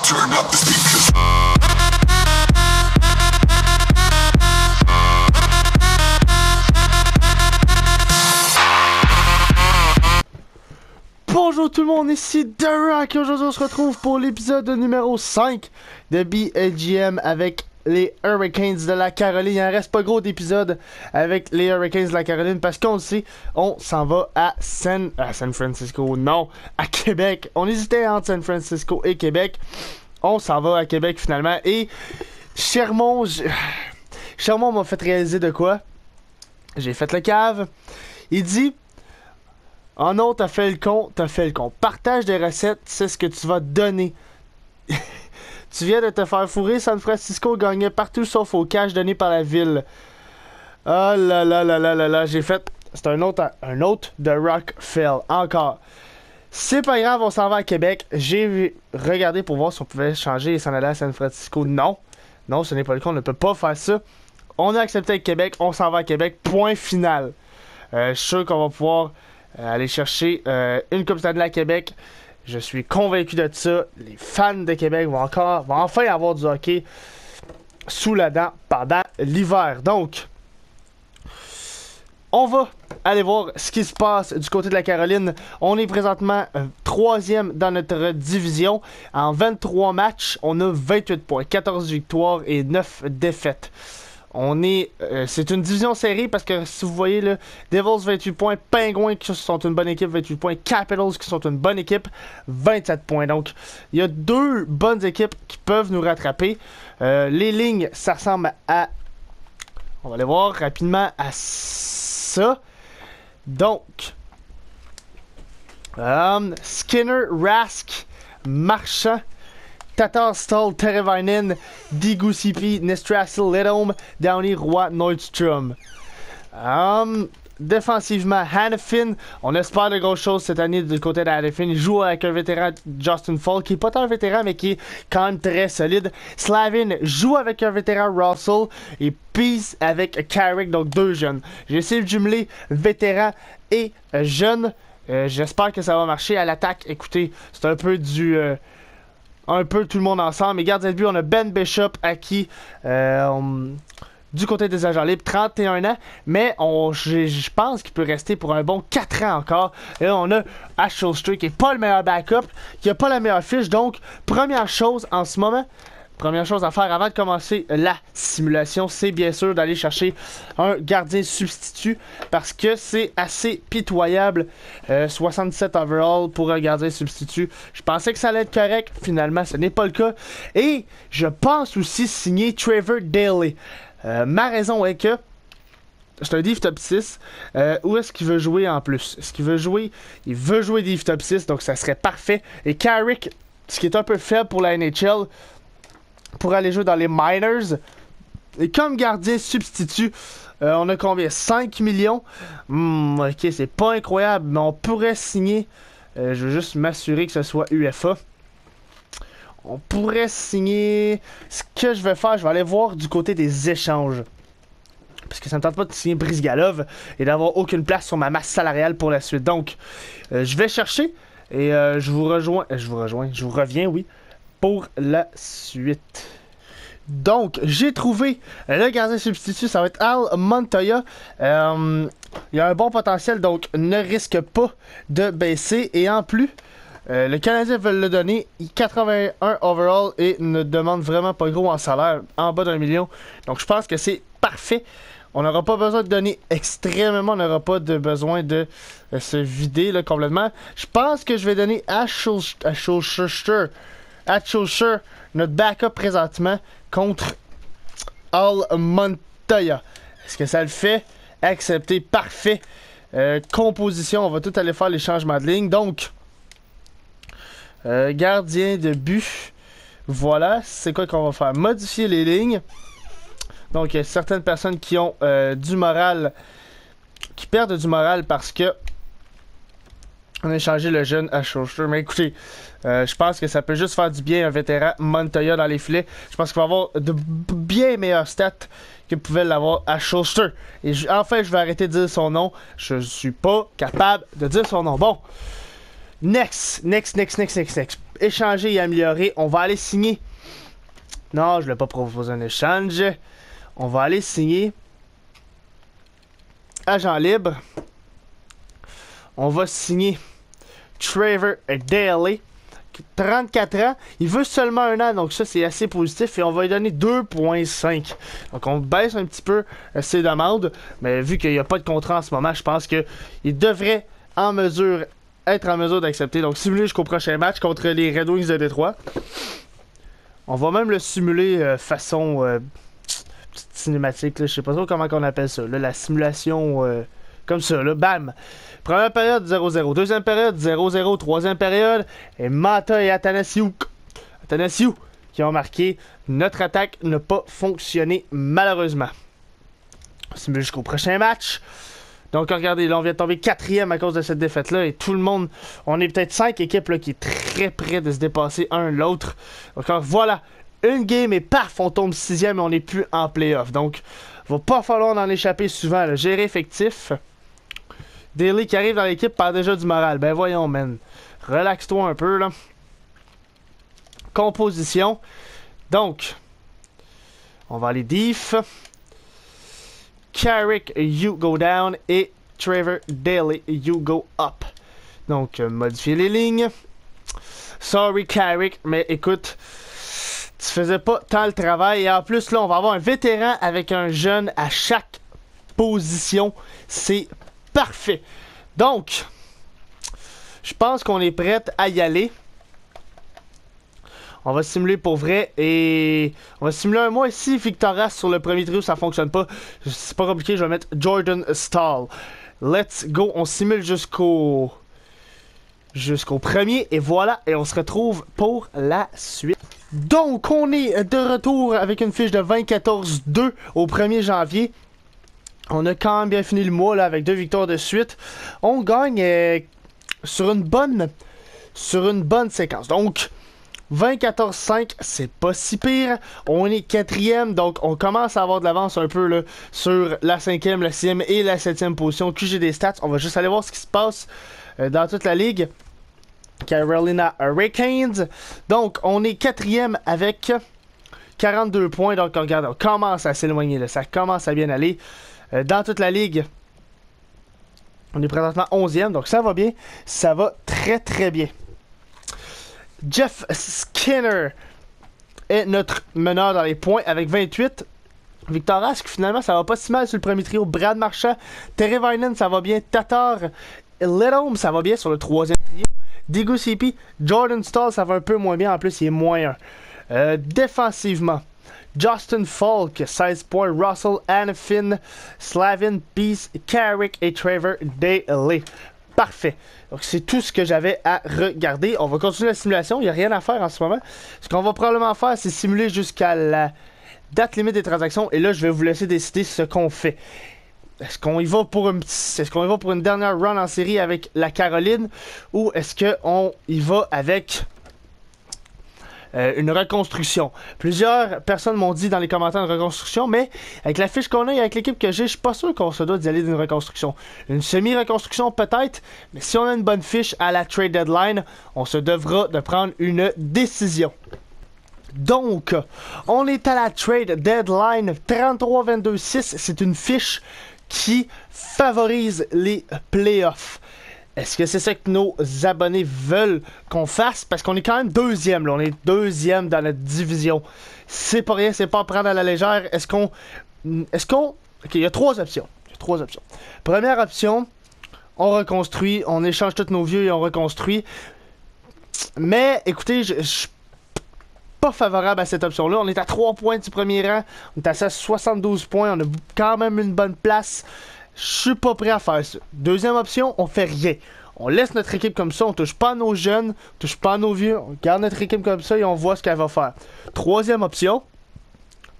Turn up the speakers. Bonjour tout le monde, ici The Rock et aujourd'hui on se retrouve pour l'épisode numéro 5 de BLGM avec les Hurricanes de la Caroline. Il en reste pas gros d'épisodes avec les Hurricanes de la Caroline parce qu'on le sait, on s'en va à San Francisco, non, à Québec. On hésitait entre San Francisco et Québec. On s'en va à Québec finalement et Chermont m'a fait réaliser de quoi. J'ai fait le cave. Il dit... Oh non, t'as fait le con. Partage des recettes, c'est ce que tu vas donner. Tu viens de te faire fourrer, San Francisco gagnait partout sauf au cash donné par la ville. Oh là là là là là là, j'ai fait... C'est un autre de Rockfell, encore. C'est pas grave, on s'en va à Québec. J'ai regardé pour voir si on pouvait changer et s'en aller à San Francisco. Non, non, ce n'est pas le cas, on ne peut pas faire ça. On a accepté avec Québec, on s'en va à Québec, point final. Je suis sûr qu'on va pouvoir... aller chercher une Coupe Stanley à Québec. Je suis convaincu de ça. Les fans de Québec vont enfin avoir du hockey sous la dent pendant l'hiver. Donc, on va aller voir ce qui se passe du côté de la Caroline. On est présentement 3e dans notre division. En 23 matchs, on a 28 points, 14 victoires et 9 défaites. C'est une division serrée parce que si vous voyez là, Devils 28 points, Penguins qui sont une bonne équipe 28 points, Capitals qui sont une bonne équipe 27 points. Donc il y a deux bonnes équipes qui peuvent nous rattraper. Les lignes, ça ressemble à... On va aller voir rapidement à ça. Donc Skinner, Rask, Marchand, Tatar, Stahl, Teravainen, Digusipi, Nestrasil, Ledome, Downey, Roy, Nordstrom. Défensivement, Hanifin, on espère de grosses choses cette année du côté de Hanifin. Il joue avec un vétéran, Justin Fall, qui n'est pas tant un vétéran, mais qui est quand même très solide. Slavin joue avec un vétéran, Russell, et Peace avec Carrick, donc deux jeunes. J'ai essayé de jumeler vétéran et jeune. J'espère que ça va marcher. À l'attaque, écoutez, c'est un peu un peu tout le monde ensemble. Mais gardien de but, on a Ben Bishop à qui du côté des agents libres, 31 ans, mais je pense qu'il peut rester pour un bon 4 ans encore. Et là, on a Ashel Street qui n'est pas le meilleur backup, qui n'a pas la meilleure fiche. Donc, première chose en ce moment, première chose à faire avant de commencer la simulation, c'est bien sûr d'aller chercher un gardien substitut parce que c'est assez pitoyable. 77 overall pour un gardien substitut. Je pensais que ça allait être correct. Finalement, ce n'est pas le cas. Et je pense aussi signer Trevor Daley. Ma raison est que c'est un Div Top 6. Où est-ce qu'il veut jouer en plus? Est-ce qu'il veut jouer? Il veut jouer Div Top 6, donc ça serait parfait. Et Carrick, ce qui est un peu faible pour la NHL, pour aller jouer dans les minors. Et comme gardien substitut, on a combien? 5 millions? Ok, c'est pas incroyable, mais on pourrait signer. Je veux juste m'assurer que ce soit UFA. On pourrait signer... Ce que je vais faire, je vais aller voir du côté des échanges. Parce que ça ne me tente pas de signer Brizgalov et d'avoir aucune place sur ma masse salariale pour la suite. Donc, je vais chercher et je vous reviens, oui, pour la suite. Donc, j'ai trouvé le gardien substitut, ça va être Al Montoya. Il a un bon potentiel, donc ne risque pas de baisser. Et en plus, le Canadien veut le donner 81 overall et ne demande vraiment pas gros en salaire, en bas d'1 million. Donc, je pense que c'est parfait. On n'aura pas besoin de donner extrêmement, on n'aura pas de besoin de se vider là, complètement. Je pense que je vais donner à Schulcher, notre backup présentement, contre Al Montoya. Est-ce que ça le fait? Accepté, parfait. Composition, on va tout aller faire les changements de ligne. Donc, gardien de but. Voilà, c'est quoi qu'on va faire? Modifier les lignes. Donc, il y a certaines personnes qui ont du moral, qui perdent du moral parce que on a échangé le jeune à Schulcher. Mais écoutez, je pense que ça peut juste faire du bien un vétéran Montoya dans les filets. Je pense qu'il va avoir de bien meilleures stats que pouvait l'avoir à Schulcher. Et enfin, je vais arrêter de dire son nom. Je suis pas capable de dire son nom. Bon, Next. Échanger et améliorer. On va aller signer. Non, je ne vais pas proposer un échange. On va aller signer. Agent libre. On va signer Trevor Daley. 34 ans. Il veut seulement 1 an, donc ça c'est assez positif. Et on va lui donner 2.5. Donc on baisse un petit peu ses demandes. Mais vu qu'il n'y a pas de contrat en ce moment, je pense qu'il devrait être en mesure d'accepter. Donc simuler jusqu'au prochain match contre les Red Wings de Détroit. On va même le simuler façon petite cinématique. Là, je sais pas trop comment on appelle ça. Là, la simulation comme ça. Là, bam! Première période 0-0. Deuxième période 0-0. Troisième période. Et Mata et Athanasiou qui ont marqué. Notre attaque n'a pas fonctionné malheureusement. On simule jusqu'au prochain match. Donc regardez, là on vient de tomber 4e à cause de cette défaite-là. Et tout le monde, on est peut-être 5 équipes là, qui est très près de se dépasser un l'autre. Donc voilà, une game et paf, on tombe 6e et on n'est plus en playoff. Donc va pas falloir en échapper souvent. Là. Gérer effectif. Daley qui arrive dans l'équipe perd déjà du moral. Ben voyons, man. Relaxe-toi un peu, là. Composition. Donc, on va aller diff. Carrick, you go down. Et Trevor Daley, you go up. Donc, modifier les lignes. Sorry, Carrick, mais écoute, tu faisais pas tant le travail. Et en plus, là, on va avoir un vétéran avec un jeune à chaque position. C'est parfait. Donc, je pense qu'on est prêt à y aller. On va simuler pour vrai et on va simuler un mois ici. Victoras sur le premier trio, ça fonctionne pas. C'est pas compliqué, je vais mettre Jordan Staal. Let's go, on simule jusqu'au premier et voilà, et on se retrouve pour la suite. Donc, on est de retour avec une fiche de 20-14-2 au 1er janvier. On a quand même bien fini le mois là, avec 2 victoires de suite. On gagne sur une bonne séquence. Donc, 20-14-5, c'est pas si pire. On est 4e, donc on commence à avoir de l'avance un peu là, sur la 5e, la 6e et la 7e position. QG des stats, on va juste aller voir ce qui se passe dans toute la ligue. Carolina Hurricanes. Donc, on est 4e avec 42 points. Donc, regardez, on commence à s'éloigner. Ça commence à bien aller. Dans toute la ligue, on est présentement 11e, donc ça va bien. Ça va très très bien. Jeff Skinner est notre meneur dans les points avec 28. Victor Rask, finalement, ça va pas si mal sur le premier trio. Brad Marchand, Terry Vinen, ça va bien. Tatar, Lidholm, ça va bien sur le 3e trio. Diego CP, Jordan Staal, ça va un peu moins bien. En plus, il est moins 1. Défensivement, Justin Falk, 16 points. Russell, Hanifin, Slavin, Peace, Carrick et Trevor Daley. Parfait. Donc, c'est tout ce que j'avais à regarder. On va continuer la simulation. Il n'y a rien à faire en ce moment. Ce qu'on va probablement faire, c'est simuler jusqu'à la date limite des transactions. Et là, je vais vous laisser décider ce qu'on fait. Est-ce qu'on y va pour une dernière run en série avec la Caroline? Ou est-ce qu'on y va avec une reconstruction? Plusieurs personnes m'ont dit dans les commentaires de reconstruction, mais avec la fiche qu'on a et avec l'équipe que j'ai, je suis pas sûr qu'on se doit d'y aller d'une reconstruction. Une semi-reconstruction peut-être, mais si on a une bonne fiche à la trade deadline, on se devra de prendre une décision. Donc, on est à la trade deadline 33-22-6. C'est une fiche qui favorise les playoffs. Est-ce que c'est ça que nos abonnés veulent qu'on fasse? Parce qu'on est quand même 2e, là. On est 2e dans notre division. C'est pas rien, c'est pas à prendre à la légère. Ok, il y a 3 options. Première option, on reconstruit, on échange tous nos vieux et on reconstruit. Mais, écoutez, je suis pas favorable à cette option-là. On est à 3 points du premier rang. On est à 72 points. On a quand même une bonne place. Je suis pas prêt à faire ça. Deuxième option, on fait rien. On laisse notre équipe comme ça, on touche pas à nos jeunes, on touche pas à nos vieux, on garde notre équipe comme ça et on voit ce qu'elle va faire. Troisième option,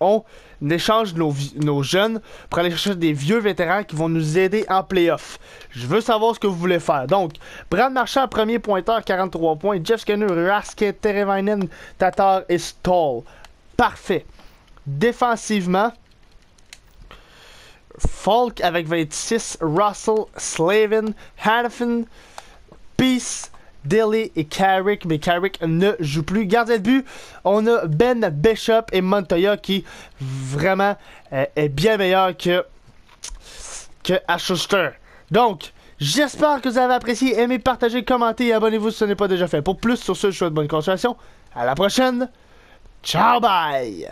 on échange nos jeunes pour aller chercher des vieux vétérans qui vont nous aider en playoff. Je veux savoir ce que vous voulez faire. Donc, Brad Marchand, premier pointeur, 43 points. Jeff Skinner, Rask, Teravainen, Tatar et Staal. Parfait. Défensivement, Falk avec 26, Russell, Slavin, Hanifin, Peace, Daly et Carrick, mais Carrick ne joue plus. Gardien de but, on a Ben Bishop et Montoya qui vraiment est bien meilleur que Schuster. Donc, j'espère que vous avez apprécié, aimé, partagé, commenté et abonnez-vous si ce n'est pas déjà fait. Pour plus sur ce, je vous souhaite bonne continuation. À la prochaine. Ciao, bye!